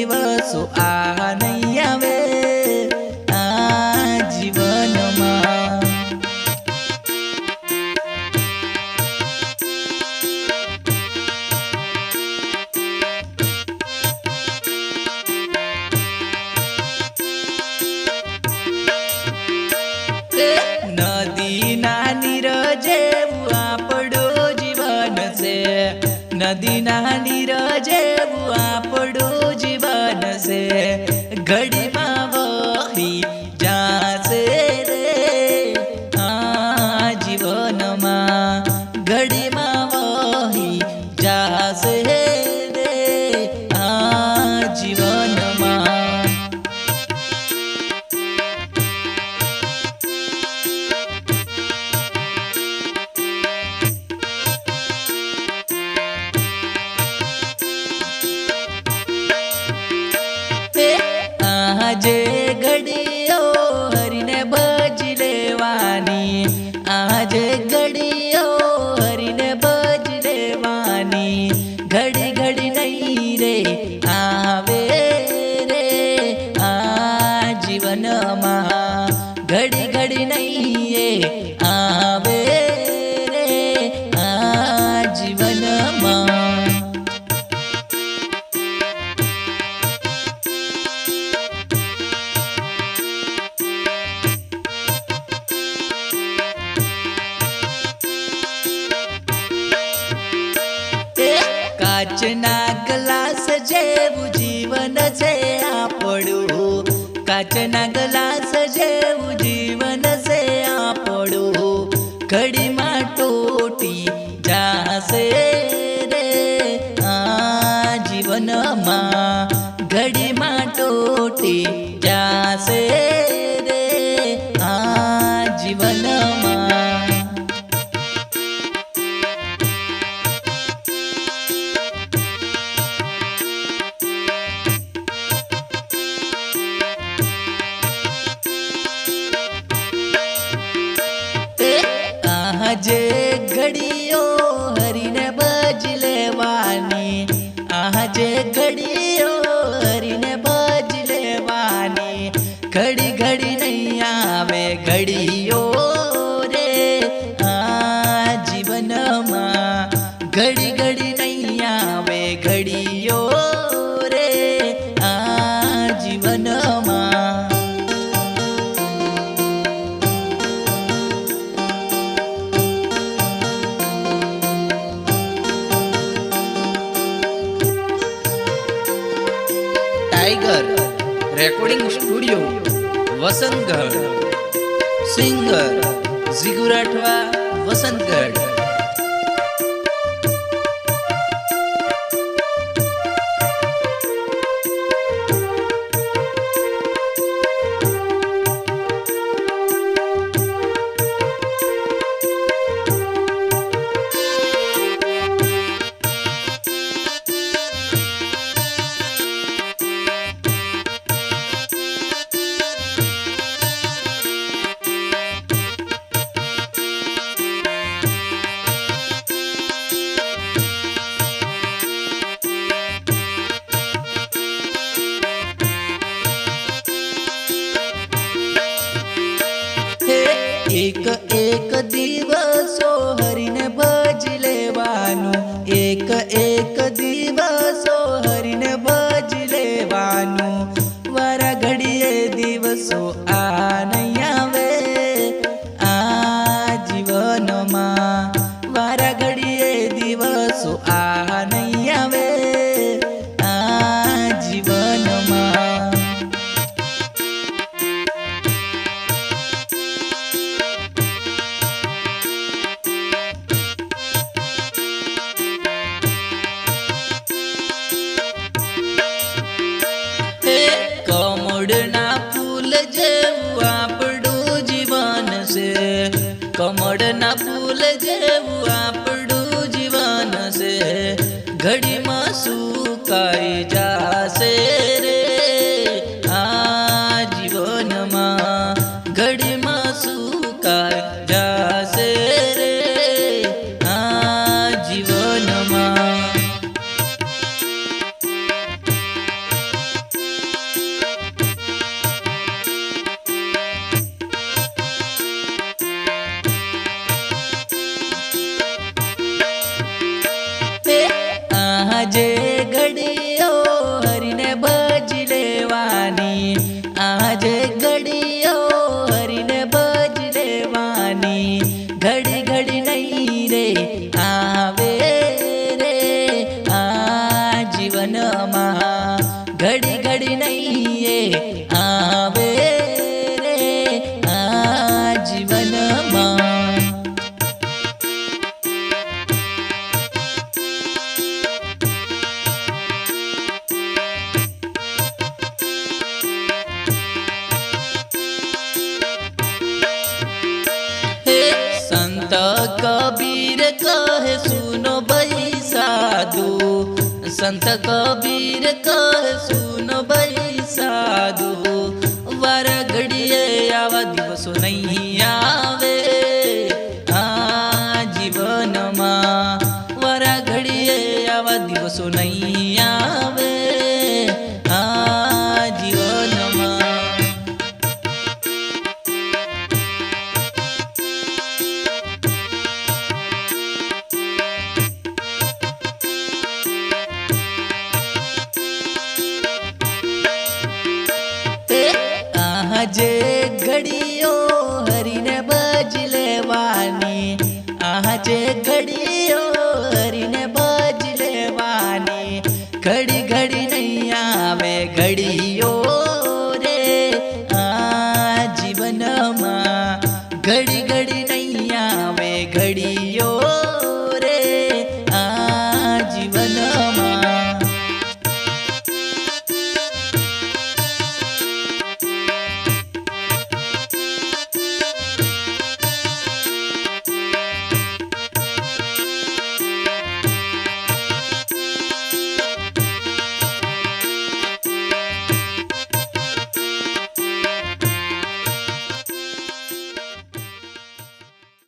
દિવસો આ નહીં આવે આ જીવનમાં। નદીના નીર જેવું આપણું જીવન છે, નદીના નીર જેવું આપણું જીવન છે, ઘડીમાં વહી જાશે રે આ જીવનમાં, ઘડીમાં વહી જાશે રે આ જીવનમાં। આજે ઘડીઓ હરીને ભજી લેવાની, આજે ઘડીઓ હરીને ભજી લેવાની, ઘડી ઘડી નહીં રે આવે રે આ જીવનમાં, ઘડી ઘડી નહીં આવે રે આ જીવનમાં। કાચના ગ્લાસ જેવું જીવન છે આપણું, કાચના ગ્લાસ જેવું જીવન છે આપણું, ઘડીમાં તૂટી જાશે રે આ જીવનમાં, ઘડીમાં તૂટી જાશે રે આ જીવનમાં। આજે ઘડીઓ હરીને ભજી લેવાની, આજે ઘડીઓ હરીને ભજી લેવાની, ઘડી ઘડી નહીં આવે ઘડીઓ રે આ જીવનમાં, ઘડી ઘડી નહીં આવે ઘડીઓ રે આ જીવનમાં। Tiger recording studio Vasantgarh, singer जिगु राठवा वसंतगढ़। घड़ी घड़ी नहीं ये आवे रे आ जीवन में। संत कबीर कहे सुनो भाई साधु, संत कबीर कहे सुनो भाई साधु, वार घड़िए आवा दिवसो नहीं आवे आ जीवन में, वार घड़िए आवा दिवसो नहीं आवे आ जीवन में। जे घड़ियो हरिने बज लेवानी, जे घड़ियो हरिने बज लेवानी, घड़ी घड़ी नहीं आवे घड़ियो